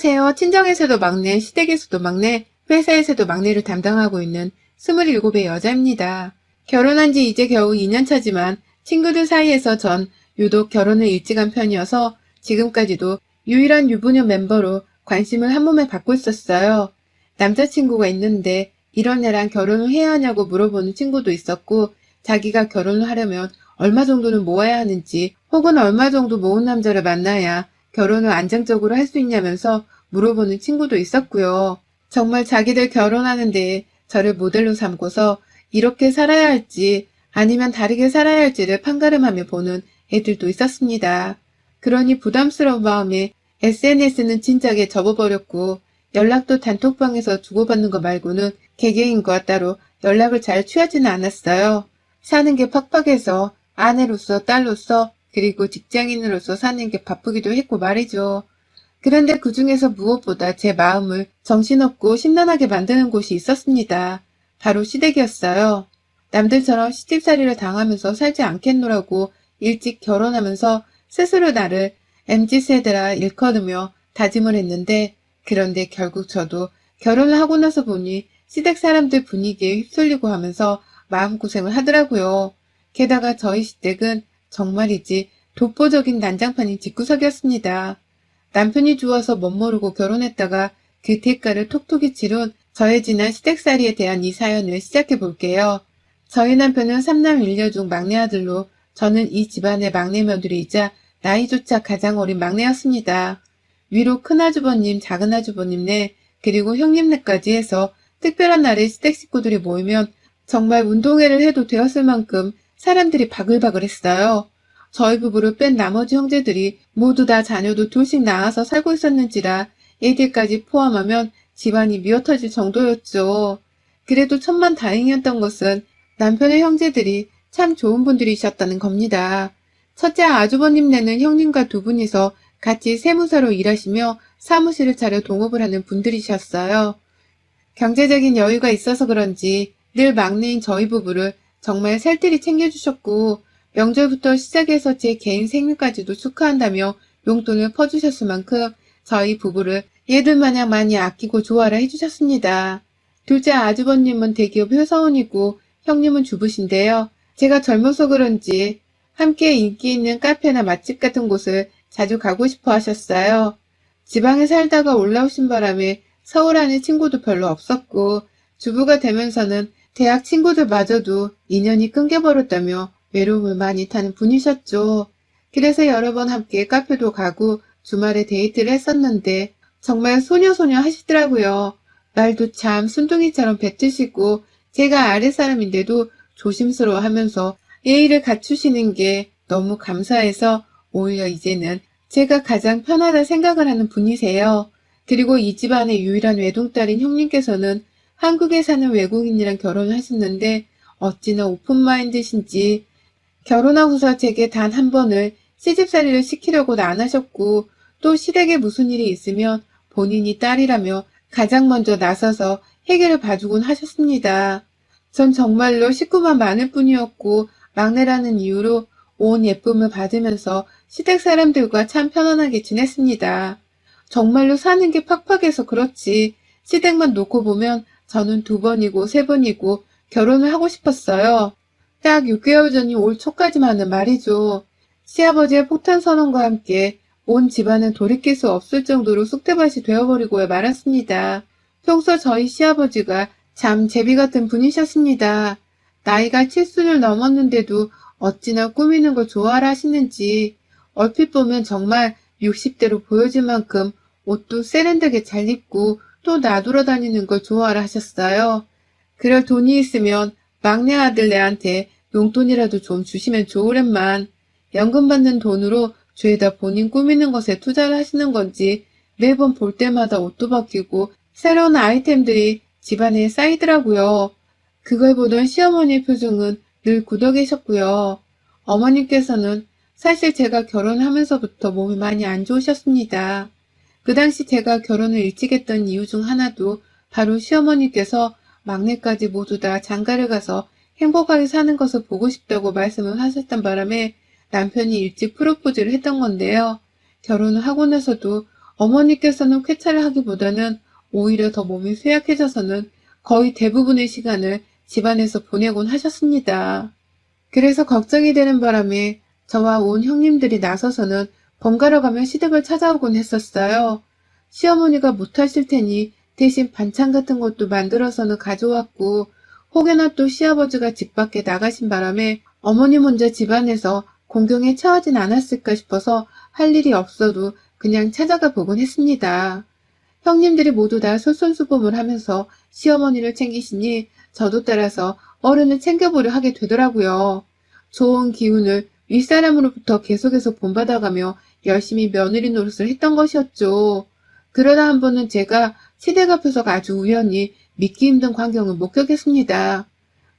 안녕하세요. 친정에서도 막내, 시댁에서도 막내, 회사에서도 막내를 담당하고 있는 27의 여자입니다. 결혼한 지 이제 겨우 2년 차지만 친구들 사이에서 전 유독 결혼을 일찍 한 편이어서 지금까지도 유일한 유부녀 멤버로 관심을 한 몸에 받고 있었어요. 남자친구가 있는데 이런 애랑 결혼을 해야 하냐고 물어보는 친구도 있었고, 자기가 결혼을 하려면 얼마 정도는 모아야 하는지, 혹은 얼마 정도 모은 남자를 만나야 결혼을 안정적으로 할 수 있냐면서 물어보는 친구도 있었고요. 정말 자기들 결혼하는데 저를 모델로 삼고서 이렇게 살아야 할지 아니면 다르게 살아야 할지를 판가름하며 보는 애들도 있었습니다. 그러니 부담스러운 마음에 SNS는 진작에 접어버렸고, 연락도 단톡방에서 주고받는 거 말고는 개개인과 따로 연락을 잘 취하지는 않았어요. 사는 게 팍팍해서 아내로서, 딸로서, 그리고 직장인으로서 사는 게 바쁘기도 했고 말이죠. 그런데 그 중에서 무엇보다 제 마음을 정신없고 심란하게 만드는 곳이 있었습니다. 바로 시댁이었어요. 남들처럼 시집살이를 당하면서 살지 않겠노라고 일찍 결혼하면서 스스로 나를 MZ세대라 일컬으며 다짐을 했는데, 그런데 결국 저도 결혼을 하고 나서 보니 시댁 사람들 분위기에 휩쓸리고 하면서 마음고생을 하더라고요. 게다가 저희 시댁은 정말이지 독보적인 난장판인 집구석이었습니다. 남편이 좋아서 멋모르고 결혼했다가 그 대가를 톡톡히 치룬 저의 지난 시댁살이에 대한 이 사연을 시작해 볼게요. 저희 남편은 3남 1녀 중 막내 아들로, 저는 이 집안의 막내 며느리이자 나이조차 가장 어린 막내였습니다. 위로 큰아주버님, 작은아주버님네, 그리고 형님네까지 해서 특별한 날에 시댁 식구들이 모이면 정말 운동회를 해도 되었을 만큼 사람들이 바글바글했어요. 저희 부부를 뺀 나머지 형제들이 모두 다 자녀도 둘씩 낳아서 살고 있었는지라 애들까지 포함하면 집안이 미어터질 정도였죠. 그래도 천만다행이었던 것은 남편의 형제들이 참 좋은 분들이셨다는 겁니다. 첫째 아주버님네는 형님과 두 분이서 같이 세무사로 일하시며 사무실을 차려 동업을 하는 분들이셨어요. 경제적인 여유가 있어서 그런지 늘 막내인 저희 부부를 정말 살뜰히 챙겨주셨고, 명절부터 시작해서 제 개인 생일까지도 축하한다며 용돈을 퍼주셨을 만큼 저희 부부를 얘들 마냥 많이 아끼고 좋아라 해주셨습니다. 둘째 아주버님은 대기업 회사원이고 형님은 주부신데요. 제가 젊어서 그런지 함께 인기 있는 카페나 맛집 같은 곳을 자주 가고 싶어 하셨어요. 지방에 살다가 올라오신 바람에 서울 안에 친구도 별로 없었고, 주부가 되면서는 대학 친구들마저도 인연이 끊겨버렸다며 외로움을 많이 타는 분이셨죠. 그래서 여러 번 함께 카페도 가고 주말에 데이트를 했었는데 정말 소녀소녀 하시더라고요. 말도 참 순둥이처럼 뱉으시고, 제가 아랫사람인데도 조심스러워 하면서 예의를 갖추시는 게 너무 감사해서 오히려 이제는 제가 가장 편하다 생각을 하는 분이세요. 그리고 이 집안의 유일한 외동딸인 형님께서는 한국에 사는 외국인이랑 결혼을 하셨는데 어찌나 오픈마인드신지 결혼하고서 제게 단 한 번을 시집살이를 시키려고도 안 하셨고, 또 시댁에 무슨 일이 있으면 본인이 딸이라며 가장 먼저 나서서 해결을 봐주곤 하셨습니다. 전 정말로 식구만 많을 뿐이었고 막내라는 이유로 온 예쁨을 받으면서 시댁 사람들과 참 편안하게 지냈습니다. 정말로 사는 게 팍팍해서 그렇지 시댁만 놓고 보면 저는 2번이고 3번이고 결혼을 하고 싶었어요. 딱 6개월 전인 올 초까지만은 말이죠. 시아버지의 폭탄 선언과 함께 온 집안은 돌이킬 수 없을 정도로 쑥대밭이 되어버리고 말았습니다. 평소 저희 시아버지가 참 제비 같은 분이셨습니다. 나이가 7순을 넘었는데도 어찌나 꾸미는 걸 좋아라 하시는지, 얼핏 보면 정말 60대로 보여질 만큼 옷도 세련되게 잘 입고 또 나돌아 다니는 걸 좋아라 하셨어요. 그럴 돈이 있으면 막내 아들 내한테 용돈이라도 좀 주시면 좋으련만, 연금 받는 돈으로 죄다 본인 꾸미는 것에 투자를 하시는 건지 매번 볼 때마다 옷도 바뀌고 새로운 아이템들이 집안에 쌓이더라고요. 그걸 보던 시어머니의 표정은 늘 굳어 계셨고요. 어머님께서는 사실 제가 결혼하면서부터 몸이 많이 안 좋으셨습니다. 그 당시 제가 결혼을 일찍 했던 이유 중 하나도 바로 시어머니께서 막내까지 모두 다 장가를 가서 행복하게 사는 것을 보고 싶다고 말씀을 하셨던 바람에 남편이 일찍 프로포즈를 했던 건데요. 결혼을 하고 나서도 어머니께서는 쾌차를 하기보다는 오히려 더 몸이 쇠약해져서는 거의 대부분의 시간을 집안에서 보내곤 하셨습니다. 그래서 걱정이 되는 바람에 저와 온 형님들이 나서서는 번갈아 가며 시댁을 찾아오곤 했었어요. 시어머니가 못하실 테니 대신 반찬 같은 것도 만들어서는 가져왔고, 혹여나 또 시아버지가 집 밖에 나가신 바람에 어머니 혼자 집안에서 공경에 처하진 않았을까 싶어서 할 일이 없어도 그냥 찾아가 보곤 했습니다. 형님들이 모두 다 솔선수범을 하면서 시어머니를 챙기시니 저도 따라서 어른을 챙겨보려 하게 되더라고요. 좋은 기운을 윗사람으로부터 계속해서 본받아가며 열심히 며느리 노릇을 했던 것이었죠. 그러다 한 번은 제가 시댁 앞에서 아주 우연히 믿기 힘든 광경을 목격했습니다.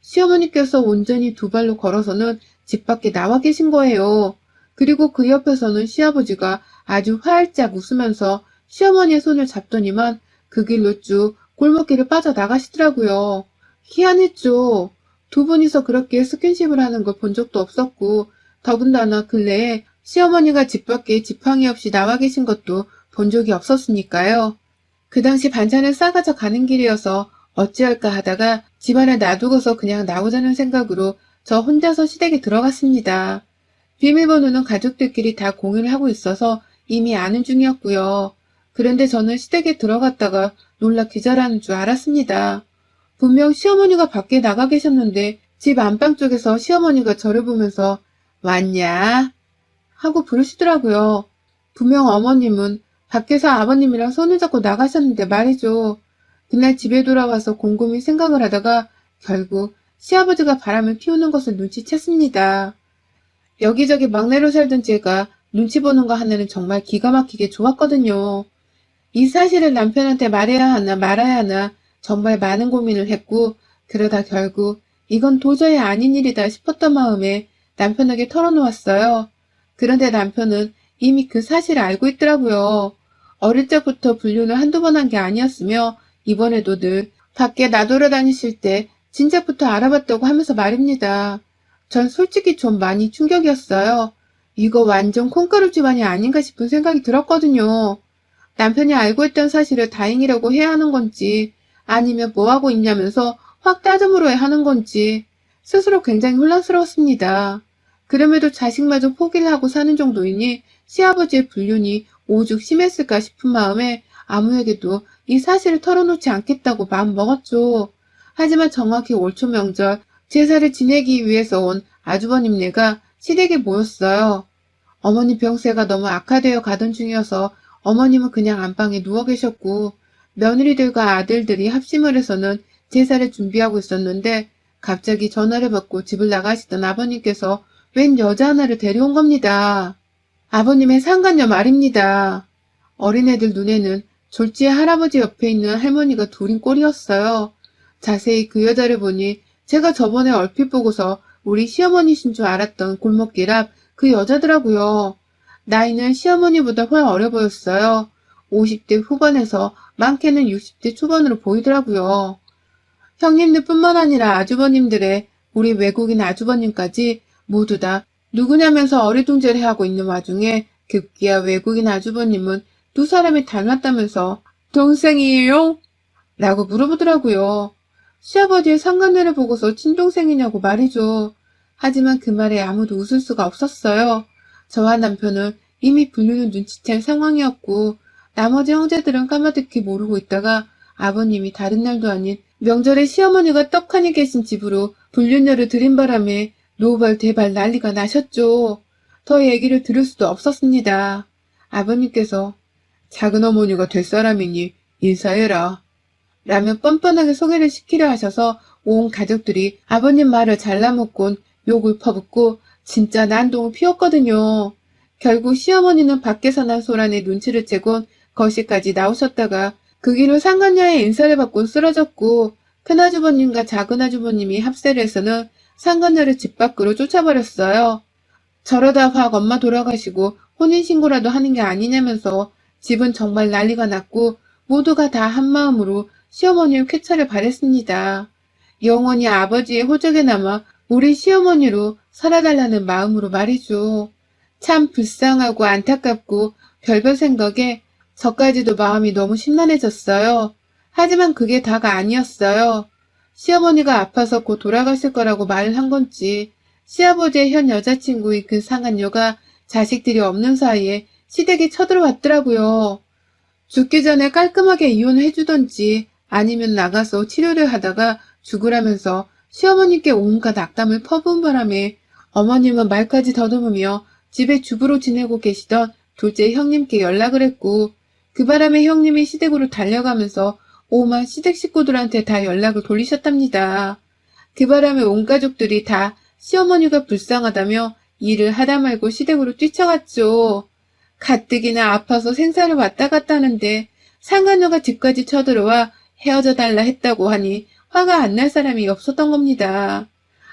시어머니께서 온전히 두 발로 걸어서는 집 밖에 나와 계신 거예요. 그리고 그 옆에서는 시아버지가 아주 활짝 웃으면서 시어머니의 손을 잡더니만 그 길로 쭉 골목길을 빠져나가시더라고요. 희한했죠. 두 분이서 그렇게 스킨십을 하는 걸 본 적도 없었고, 더군다나 근래에 시어머니가 집 밖에 지팡이 없이 나와 계신 것도 본 적이 없었으니까요. 그 당시 반찬을 싸가져 가는 길이어서 어찌할까 하다가 집안에 놔두고서 그냥 나오자는 생각으로 저 혼자서 시댁에 들어갔습니다. 비밀번호는 가족들끼리 다 공유를 하고 있어서 이미 아는 중이었고요. 그런데 저는 시댁에 들어갔다가 놀라 기절하는 줄 알았습니다. 분명 시어머니가 밖에 나가 계셨는데 집 안방 쪽에서 시어머니가 저를 보면서 왔냐? 하고 부르시더라고요. 분명 어머님은 밖에서 아버님이랑 손을 잡고 나가셨는데 말이죠. 그날 집에 돌아와서 곰곰이 생각을 하다가 결국 시아버지가 바람을 피우는 것을 눈치챘습니다. 여기저기 막내로 살던 제가 눈치 보는 거 하나는 정말 기가 막히게 좋았거든요. 이 사실을 남편한테 말해야 하나 말아야 하나 정말 많은 고민을 했고, 그러다 결국 이건 도저히 아닌 일이다 싶었던 마음에 남편에게 털어놓았어요. 그런데 남편은 이미 그 사실을 알고 있더라고요. 어릴 적부터 불륜을 한두 번 한 게 아니었으며 이번에도 늘 밖에 나돌아다니실 때 진작부터 알아봤다고 하면서 말입니다. 전 솔직히 좀 많이 충격이었어요. 이거 완전 콩가루 집안이 아닌가 싶은 생각이 들었거든요. 남편이 알고 있던 사실을 다행이라고 해야 하는 건지 아니면 뭐하고 있냐면서 확 따져 물어야 하는 건지 스스로 굉장히 혼란스러웠습니다. 그럼에도 자식마저 포기를 하고 사는 정도이니 시아버지의 불륜이 오죽 심했을까 싶은 마음에 아무에게도 이 사실을 털어놓지 않겠다고 마음먹었죠. 하지만 정확히 올 초 명절 제사를 지내기 위해서 온 아주버님네가 시댁에 모였어요. 어머니 병세가 너무 악화되어 가던 중이어서 어머님은 그냥 안방에 누워 계셨고 며느리들과 아들들이 합심을 해서는 제사를 준비하고 있었는데 갑자기 전화를 받고 집을 나가시던 아버님께서 웬 여자 하나를 데려온 겁니다. 아버님의 상간녀 말입니다. 어린애들 눈에는 졸지의 할아버지 옆에 있는 할머니가 둘인 꼴이었어요. 자세히 그 여자를 보니 제가 저번에 얼핏 보고서 우리 시어머니신 줄 알았던 골목길 앞 그 여자더라고요. 나이는 시어머니보다 훨 어려 보였어요. 50대 후반에서 많게는 60대 초반으로 보이더라고요. 형님들뿐만 아니라 아주버님들의 우리 외국인 아주버님까지 모두 다 누구냐면서 어리둥절해하고 있는 와중에 급기야 외국인 아주버님은 두 사람이 닮았다면서 동생이에요? 라고 물어보더라고요. 시아버지의 상간녀를 보고서 친동생이냐고 말이죠. 하지만 그 말에 아무도 웃을 수가 없었어요. 저와 남편은 이미 불륜을 눈치챈 상황이었고 나머지 형제들은 까마득히 모르고 있다가 아버님이 다른 날도 아닌 명절에 시어머니가 떡하니 계신 집으로 불륜녀를 들인 바람에 노발대발 난리가 나셨죠. 더 얘기를 들을 수도 없었습니다. 아버님께서 작은 어머니가 될 사람이니 인사해라 라며 뻔뻔하게 소개를 시키려 하셔서 온 가족들이 아버님 말을 잘라먹곤 욕을 퍼붓고 진짜 난동을 피웠거든요. 결국 시어머니는 밖에서 난 소란에 눈치를 채곤 거실까지 나오셨다가 그 길로 상간녀의 인사를 받고 쓰러졌고 큰아주버님과 작은아주버님이 합세를 해서는 상간녀를 집 밖으로 쫓아버렸어요. 저러다 확 엄마 돌아가시고 혼인신고라도 하는 게 아니냐면서 집은 정말 난리가 났고 모두가 다 한마음으로 시어머니의 쾌차를 바랬습니다. 영원히 아버지의 호적에 남아 우리 시어머니로 살아달라는 마음으로 말이죠. 참 불쌍하고 안타깝고 별별 생각에 저까지도 마음이 너무 심란해졌어요. 하지만 그게 다가 아니었어요. 시어머니가 아파서 곧 돌아가실 거라고 말을 한 건지 시아버지의 현 여자친구인 그 상간녀가 자식들이 없는 사이에 시댁에 쳐들어왔더라고요. 죽기 전에 깔끔하게 이혼을 해주던지 아니면 나가서 치료를 하다가 죽으라면서 시어머니께 온갖 악담을 퍼부은 바람에 어머님은 말까지 더듬으며 집에 주부로 지내고 계시던 둘째 형님께 연락을 했고 그 바람에 형님이 시댁으로 달려가면서 오만 시댁 식구들한테 다 연락을 돌리셨답니다. 그 바람에 온 가족들이 다 시어머니가 불쌍하다며 일을 하다 말고 시댁으로 뛰쳐갔죠. 가뜩이나 아파서 생사를 왔다 갔다 하는데 상간녀가 집까지 쳐들어와 헤어져 달라 했다고 하니 화가 안 날 사람이 없었던 겁니다.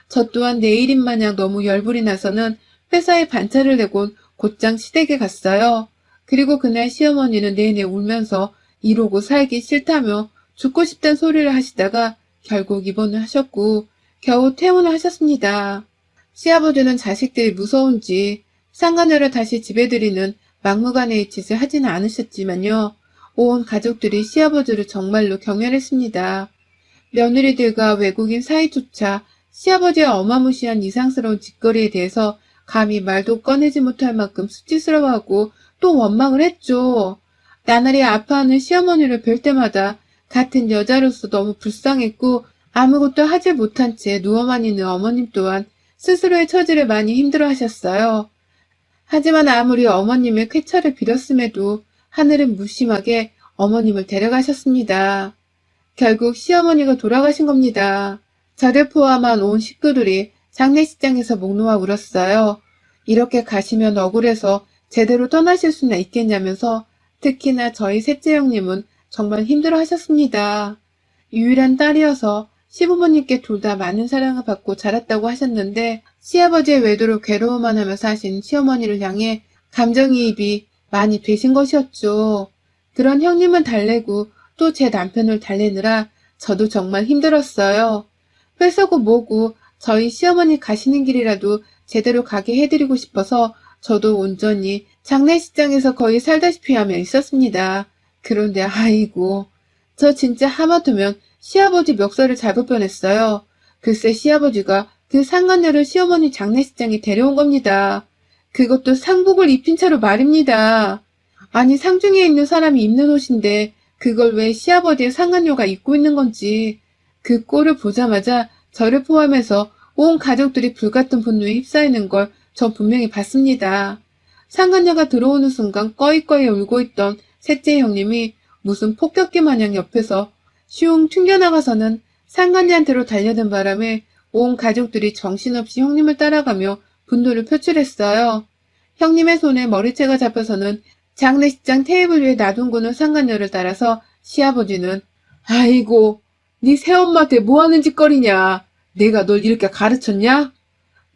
저 또한 내일인 마냥 너무 열불이 나서는 회사에 반차를 내곤 곧장 시댁에 갔어요. 그리고 그날 시어머니는 내내 울면서 이러고 살기 싫다며 죽고 싶단 소리를 하시다가 결국 입원을 하셨고 겨우 퇴원을 하셨습니다. 시아버지는 자식들이 무서운지 상간녀를 다시 집에 들이는 막무가내의 짓을 하지는 않으셨지만요. 온 가족들이 시아버지를 정말로 경멸했습니다. 며느리들과 외국인 사이조차 시아버지의 어마무시한 이상스러운 짓거리에 대해서 감히 말도 꺼내지 못할 만큼 수치스러워하고 또 원망을 했죠. 나날이 아파하는 시어머니를 뵐 때마다 같은 여자로서 너무 불쌍했고 아무것도 하지 못한 채 누워만 있는 어머님 또한 스스로의 처지를 많이 힘들어하셨어요. 하지만 아무리 어머님의 쾌차를 빌었음에도 하늘은 무심하게 어머님을 데려가셨습니다. 결국 시어머니가 돌아가신 겁니다. 저를 포함한 온 식구들이 장례식장에서 목 놓아 울었어요. 이렇게 가시면 억울해서 제대로 떠나실 수나 있겠냐면서 특히나 저희 셋째 형님은 정말 힘들어 하셨습니다. 유일한 딸이어서 시부모님께 둘 다 많은 사랑을 받고 자랐다고 하셨는데 시아버지의 외도로 괴로워만 하며 사신 시어머니를 향해 감정이입이 많이 되신 것이었죠. 그런 형님은 달래고 또 제 남편을 달래느라 저도 정말 힘들었어요. 회사고 뭐고 저희 시어머니 가시는 길이라도 제대로 가게 해드리고 싶어서 저도 온전히 장례식장에서 거의 살다시피 하며 있었습니다. 그런데 아이고, 저 진짜 하마터면 시아버지 멱살을 잡을 뻔했어요. 글쎄 시아버지가 그 상간녀를 시어머니 장례식장에 데려온 겁니다. 그것도 상복을 입힌 채로 말입니다. 아니 상중에 있는 사람이 입는 옷인데 그걸 왜 시아버지의 상간녀가 입고 있는 건지 그 꼴을 보자마자 저를 포함해서 온 가족들이 불같은 분노에 휩싸이는 걸 전 분명히 봤습니다. 상간녀가 들어오는 순간 꺼이꺼이 울고 있던 셋째 형님이 무슨 폭격기 마냥 옆에서 슝 튕겨나가서는 상간녀한테로 달려든 바람에 온 가족들이 정신없이 형님을 따라가며 분노를 표출했어요. 형님의 손에 머리채가 잡혀서는 장례식장 테이블 위에 놔둔고는 상간녀를 따라서 시아버지는 아이고 네 새엄마한테 뭐하는 짓거리냐. 내가 널 이렇게 가르쳤냐?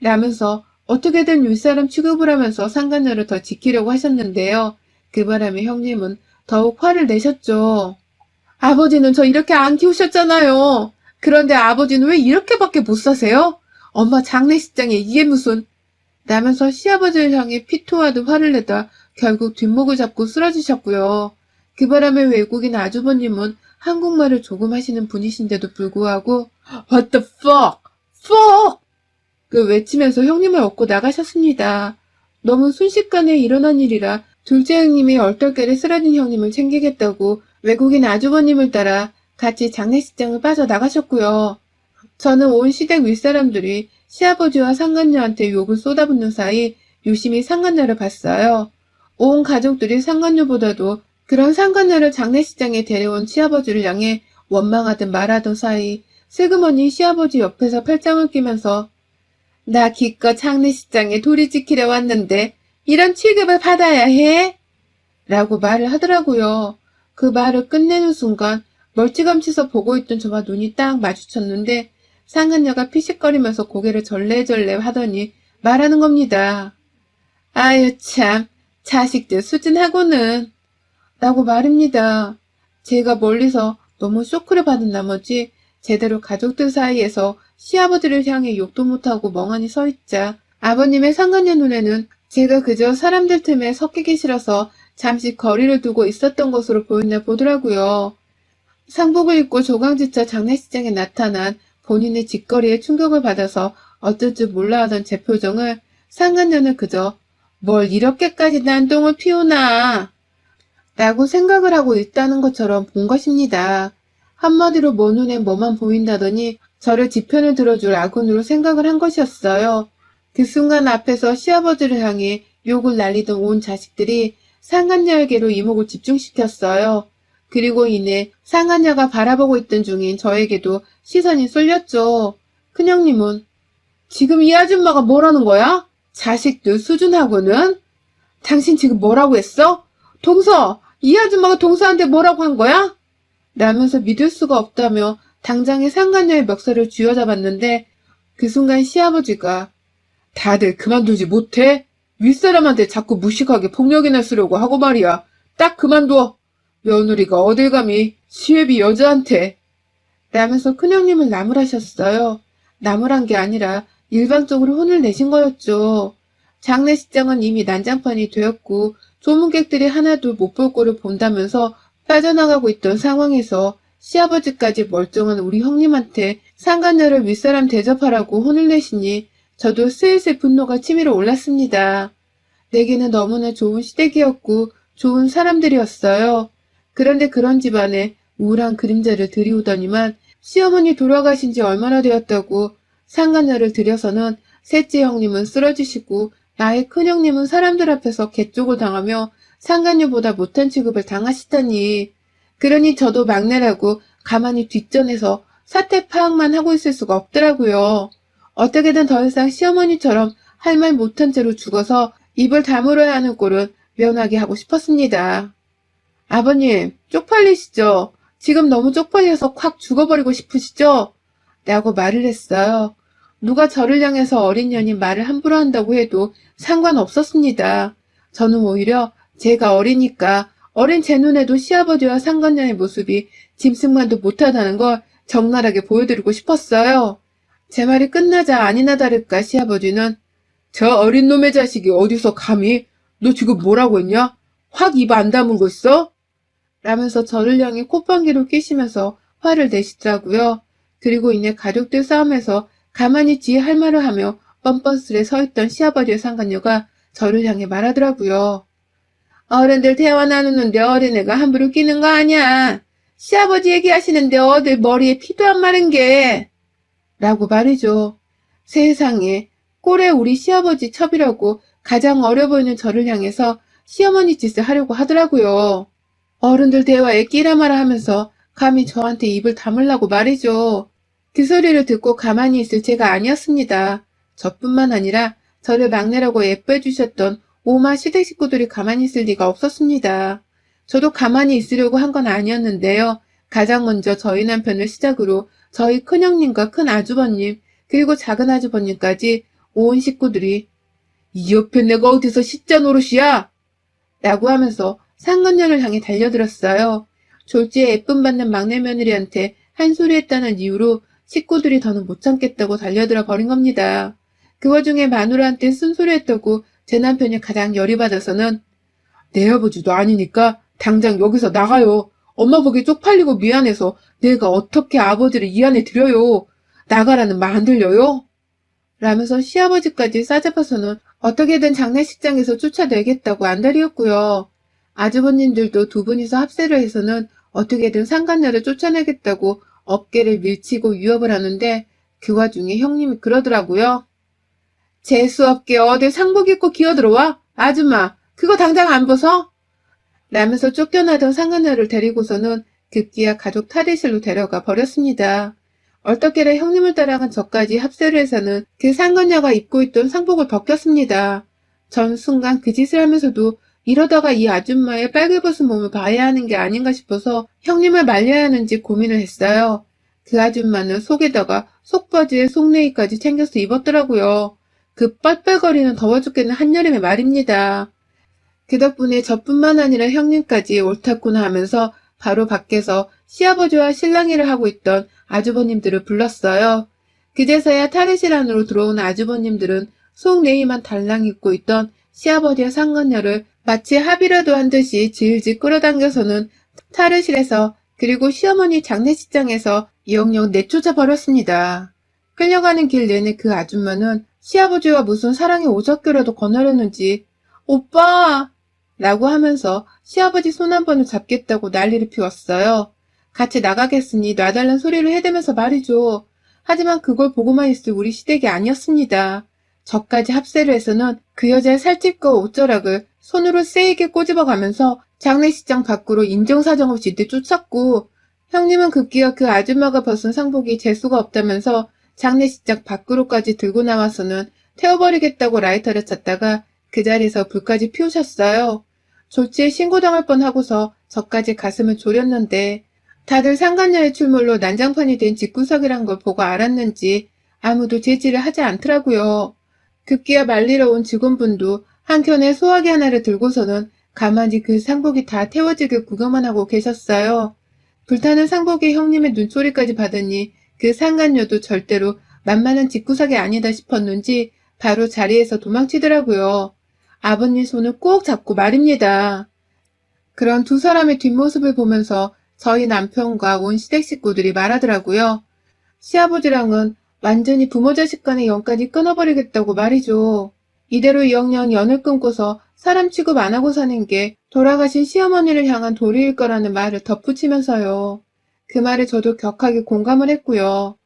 라면서 어떻게든 윗사람 취급을 하면서 상간녀를 더 지키려고 하셨는데요. 그 바람에 형님은 더욱 화를 내셨죠. 아버지는 저 이렇게 안 키우셨잖아요. 그런데 아버지는 왜 이렇게밖에 못 사세요? 엄마 장례식장에 이게 무슨... 라면서 시아버지를 향해 피토하듯 화를 내다 결국 뒷목을 잡고 쓰러지셨고요. 그 바람에 외국인 아주버님은 한국말을 조금 하시는 분이신데도 불구하고 What the fuck? fuck! 그 외치면서 형님을 업고 나가셨습니다. 너무 순식간에 일어난 일이라 둘째 형님이 얼떨결에 쓰러진 형님을 챙기겠다고 외국인 아주버님을 따라 같이 장례식장을 빠져나가셨고요. 저는 온 시댁 윗사람들이 시아버지와 상간녀한테 욕을 쏟아붓는 사이 유심히 상간녀를 봤어요. 온 가족들이 상간녀보다도 그런 상간녀를 장례식장에 데려온 시아버지를 향해 원망하듯 말하던 사이 슬그머니 시아버지 옆에서 팔짱을 끼면서 나 기껏 장례식장에 도리 지키려 왔는데 이런 취급을 받아야 해? 라고 말을 하더라고요. 그 말을 끝내는 순간 멀찌감치서 보고 있던 저와 눈이 딱 마주쳤는데 상간녀가 피식거리면서 고개를 절레절레 하더니 말하는 겁니다. 아유 참 자식들 수준하고는 라고 말입니다. 제가 멀리서 너무 쇼크를 받은 나머지 제대로 가족들 사이에서 시아버지를 향해 욕도 못하고 멍하니 서있자 아버님의 상간녀 눈에는 제가 그저 사람들 틈에 섞이기 싫어서 잠시 거리를 두고 있었던 것으로 보였나 보더라고요. 상복을 입고 조강지차 장례식장에 나타난 본인의 짓거리에 충격을 받아서 어쩔 줄 몰라 하던 제 표정을 상간녀는 그저 뭘 이렇게까지 난동을 피우나 라고 생각을 하고 있다는 것처럼 본 것입니다. 한마디로 뭐 눈에 뭐만 보인다더니 저를 지편을 들어줄 아군으로 생각을 한 것이었어요. 그 순간 앞에서 시아버지를 향해 욕을 날리던 온 자식들이 상간녀에게로 이목을 집중시켰어요. 그리고 이내 상간녀가 바라보고 있던 중인 저에게도 시선이 쏠렸죠. 큰형님은 지금 이 아줌마가 뭐라는 거야? 자식들 수준하고는? 당신 지금 뭐라고 했어? 동서! 이 아줌마가 동서한테 뭐라고 한 거야? 라면서 믿을 수가 없다며 당장에 상간녀의 멱살을 쥐어잡았는데 그 순간 시아버지가 다들 그만두지 못해? 윗사람한테 자꾸 무식하게 폭력이나 쓰려고 하고 말이야. 딱 그만둬. 며느리가 어딜 감히 시애비 여자한테. 라면서 큰형님을 나무라셨어요. 나무란 게 아니라 일방적으로 혼을 내신 거였죠. 장례식장은 이미 난장판이 되었고 조문객들이 하나도 못 볼 꼴을 본다면서 빠져나가고 있던 상황에서 시아버지까지 멀쩡한 우리 형님한테 상간녀를 윗사람 대접하라고 혼을 내시니 저도 슬슬 분노가 치밀어 올랐습니다. 내게는 너무나 좋은 시댁이었고 좋은 사람들이었어요. 그런데 그런 집안에 우울한 그림자를 들이우더니만 시어머니 돌아가신 지 얼마나 되었다고 상간녀를 들여서는 셋째 형님은 쓰러지시고 나의 큰형님은 사람들 앞에서 개쪽을 당하며 상간녀보다 못한 취급을 당하시다니. 그러니 저도 막내라고 가만히 뒷전에서 사태 파악만 하고 있을 수가 없더라고요. 어떻게든 더 이상 시어머니처럼 할 말 못한 채로 죽어서 입을 다물어야 하는 꼴은 면하게 하고 싶었습니다. 아버님, 쪽팔리시죠? 지금 너무 쪽팔려서 콱 죽어버리고 싶으시죠? 라고 말을 했어요. 누가 저를 향해서 어린 년이 말을 함부로 한다고 해도 상관없었습니다. 저는 오히려 제가 어리니까 어린 제 눈에도 시아버지와 상간녀의 모습이 짐승만도 못하다는 걸 적나라하게 보여드리고 싶었어요. 제 말이 끝나자 아니나 다를까 시아버지는 저 어린 놈의 자식이 어디서 감히 너 지금 뭐라고 했냐? 확 입 안 다물고 있어? 라면서 저를 향해 콧방귀로 끼시면서 화를 내시더라고요. 그리고 이내 가족들 싸움에서 가만히 지혜 할 말을 하며 뻔뻔스레 서있던 시아버지의 상간녀가 저를 향해 말하더라고요. 어른들 대화 나누는데 어린애가 함부로 끼는 거 아니야. 시아버지 얘기하시는데 어딜 머리에 피도 안 마른 게. 라고 말이죠. 세상에 꼴에 우리 시아버지 첩이라고 가장 어려 보이는 저를 향해서 시어머니 짓을 하려고 하더라고요. 어른들 대화에 끼라마라 하면서 감히 저한테 입을 다물라고 말이죠. 그 소리를 듣고 가만히 있을 제가 아니었습니다. 저뿐만 아니라 저를 막내라고 예뻐해 주셨던 오마 시댁 식구들이 가만히 있을 리가 없었습니다. 저도 가만히 있으려고 한 건 아니었는데요. 가장 먼저 저희 남편을 시작으로 저희 큰형님과 큰아주버님 그리고 작은아주버님까지 온 식구들이 이 옆에 내가 어디서 시자 노릇이야? 라고 하면서 상간녀를 향해 달려들었어요. 졸지에 예쁨 받는 막내 며느리한테 한 소리 했다는 이유로 식구들이 더는 못 참겠다고 달려들어 버린 겁니다. 그 와중에 마누라한테 쓴소리 했다고 제 남편이 가장 열이 받아서는 내 아버지도 아니니까 당장 여기서 나가요. 엄마 보기 쪽팔리고 미안해서 내가 어떻게 아버지를 이 안에 들여요. 나가라는 말 안 들려요? 라면서 시아버지까지 싸잡아서는 어떻게든 장례식장에서 쫓아내겠다고 안달이었고요. 아주버님들도 두 분이서 합세를 해서는 어떻게든 상간녀를 쫓아내겠다고 어깨를 밀치고 위협을 하는데 그 와중에 형님이 그러더라고요. 재수없게 어딜 상복 입고 기어들어와? 아줌마, 그거 당장 안 벗어? 라면서 쫓겨나던 상간녀를 데리고서는 급기야 가족 탈의실로 데려가 버렸습니다. 얼떨결에 형님을 따라간 저까지 합세를 해서는 그 상간녀가 입고 있던 상복을 벗겼습니다. 전 순간 그 짓을 하면서도 이러다가 이 아줌마의 빨개벗은 몸을 봐야 하는 게 아닌가 싶어서 형님을 말려야 하는지 고민을 했어요. 그 아줌마는 속에다가 속바지에 속내의까지 챙겨서 입었더라고요. 그 뻘뻘거리는 더워 죽겠는 한여름의 말입니다. 그 덕분에 저뿐만 아니라 형님까지 옳다구나 하면서 바로 밖에서 시아버지와 실랑이를 하고 있던 아주버님들을 불렀어요. 그제서야 탈의실 안으로 들어온 아주버님들은 속내의만 달랑 입고 있던 시아버지와 상간녀를 마치 합의라도 한 듯이 질질 끌어당겨서는 탈의실에서 그리고 시어머니 장례식장에서 이영영 내쫓아 버렸습니다. 끌려가는 길 내내 그 아줌마는 시아버지와 무슨 사랑의 오적교라도 거느렸는지 오빠! 라고 하면서 시아버지 손 한 번을 잡겠다고 난리를 피웠어요. 같이 나가겠으니 놔달란 소리를 해대면서 말이죠. 하지만 그걸 보고만 있을 우리 시댁이 아니었습니다. 저까지 합세를 해서는 그 여자의 살집과 옷자락을 손으로 세게 꼬집어가면서 장례식장 밖으로 인정사정 없이 내쫓았고, 형님은 급기야 그 아줌마가 벗은 상복이 재수가 없다면서 장례식장 밖으로까지 들고 나와서는 태워버리겠다고 라이터를 찾다가 그 자리에서 불까지 피우셨어요. 졸지에 신고당할 뻔하고서 저까지 가슴을 졸였는데 다들 상간녀의 출몰로 난장판이 된 집구석이란 걸 보고 알았는지 아무도 제지를 하지 않더라고요. 급기야 말리러 온 직원분도 한켠에 소화기 하나를 들고서는 가만히 그 상복이 다 태워지길 구경만 하고 계셨어요. 불타는 상복에 형님의 눈초리까지 받으니 그 상간녀도 절대로 만만한 집구석이 아니다 싶었는지 바로 자리에서 도망치더라고요. 아버님 손을 꼭 잡고 말입니다. 그런 두 사람의 뒷모습을 보면서 저희 남편과 온 시댁 식구들이 말하더라고요. 시아버지랑은 완전히 부모 자식 간의 연까지 끊어버리겠다고 말이죠. 이대로 2학년 연을 끊고서 사람 취급 안 하고 사는 게 돌아가신 시어머니를 향한 도리일 거라는 말을 덧붙이면서요. 그 말에 저도 격하게 공감을 했고요.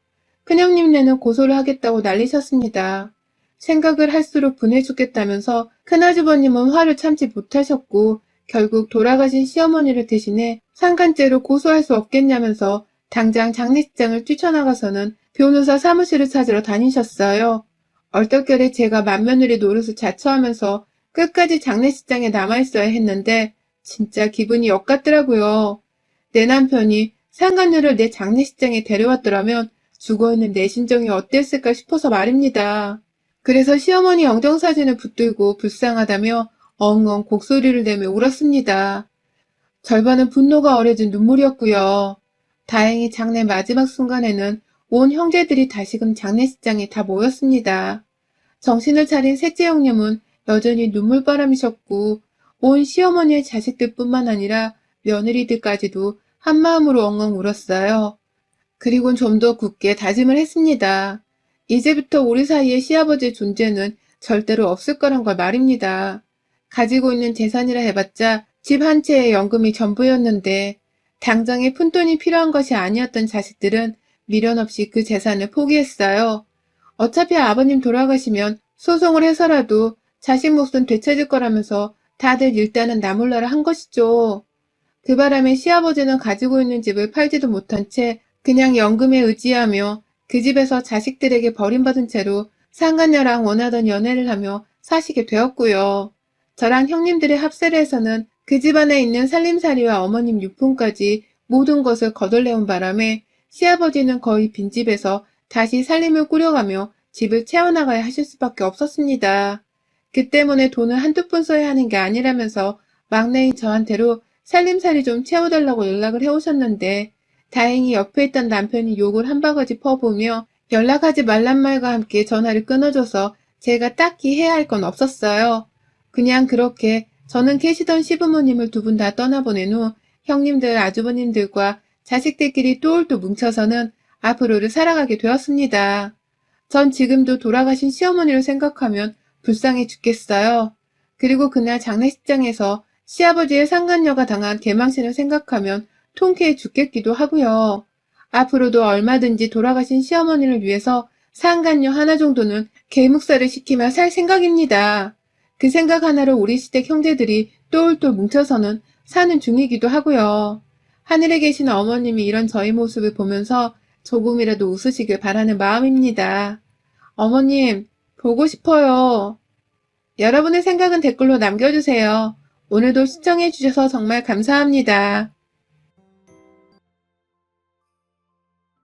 큰형님네는 고소를 하겠다고 난리셨습니다. 생각을 할수록 분해 죽겠다면서 큰아주버님은 화를 참지 못하셨고 결국 돌아가신 시어머니를 대신해 상간죄로 고소할 수 없겠냐면서 당장 장례식장을 뛰쳐나가서는 변호사 사무실을 찾으러 다니셨어요. 얼떨결에 제가 맏며느리 노릇을 자처하면서 끝까지 장례식장에 남아있어야 했는데 진짜 기분이 역같더라고요. 내 남편이 상간녀를 내 장례식장에 데려왔더라면 죽어있는 내 심정이 어땠을까 싶어서 말입니다. 그래서 시어머니 영정사진을 붙들고 불쌍하다며 엉엉 곡소리를 내며 울었습니다. 절반은 분노가 어려진 눈물이었고요. 다행히 장례 마지막 순간에는 온 형제들이 다시금 장례식장에 다 모였습니다. 정신을 차린 셋째 형님은 여전히 눈물바람이셨고 온 시어머니의 자식들뿐만 아니라 며느리들까지도 한마음으로 엉엉 울었어요. 그리곤 좀 더 굳게 다짐을 했습니다. 이제부터 우리 사이의 시아버지의 존재는 절대로 없을 거란 걸 말입니다. 가지고 있는 재산이라 해봤자 집 한 채의 연금이 전부였는데 당장에 푼돈이 필요한 것이 아니었던 자식들은 미련 없이 그 재산을 포기했어요. 어차피 아버님 돌아가시면 소송을 해서라도 자식 몫은 되찾을 거라면서 다들 일단은 나몰라라 한 것이죠. 그 바람에 시아버지는 가지고 있는 집을 팔지도 못한 채 그냥 연금에 의지하며 그 집에서 자식들에게 버림받은 채로 상간녀랑 원하던 연애를 하며 사시게 되었고요. 저랑 형님들의 합세를 해서는 그 집안에 있는 살림살이와 어머님 유품까지 모든 것을 거덜내온 바람에 시아버지는 거의 빈집에서 다시 살림을 꾸려가며 집을 채워나가야 하실 수밖에 없었습니다. 그 때문에 돈을 한두 푼 써야 하는 게 아니라면서 막내인 저한테로 살림살이 좀 채워달라고 연락을 해오셨는데 다행히 옆에 있던 남편이 욕을 한 바가지 퍼보며 연락하지 말란 말과 함께 전화를 끊어줘서 제가 딱히 해야 할 건 없었어요. 그냥 그렇게 저는 계시던 시부모님을 두 분 다 떠나보낸 후 형님들, 아주버님들과 자식들끼리 똘똘 뭉쳐서는 앞으로를 살아가게 되었습니다. 전 지금도 돌아가신 시어머니를 생각하면 불쌍해 죽겠어요. 그리고 그날 장례식장에서 시아버지의 상간녀가 당한 개망신을 생각하면 통쾌해 죽겠기도 하고요. 앞으로도 얼마든지 돌아가신 시어머니를 위해서 상간녀 하나 정도는 개묵살을 시키며 살 생각입니다. 그 생각 하나로 우리 시댁 형제들이 똘똘 뭉쳐서는 사는 중이기도 하고요. 하늘에 계신 어머님이 이런 저희 모습을 보면서 조금이라도 웃으시길 바라는 마음입니다. 어머님, 보고 싶어요. 여러분의 생각은 댓글로 남겨주세요. 오늘도 시청해주셔서 정말 감사합니다.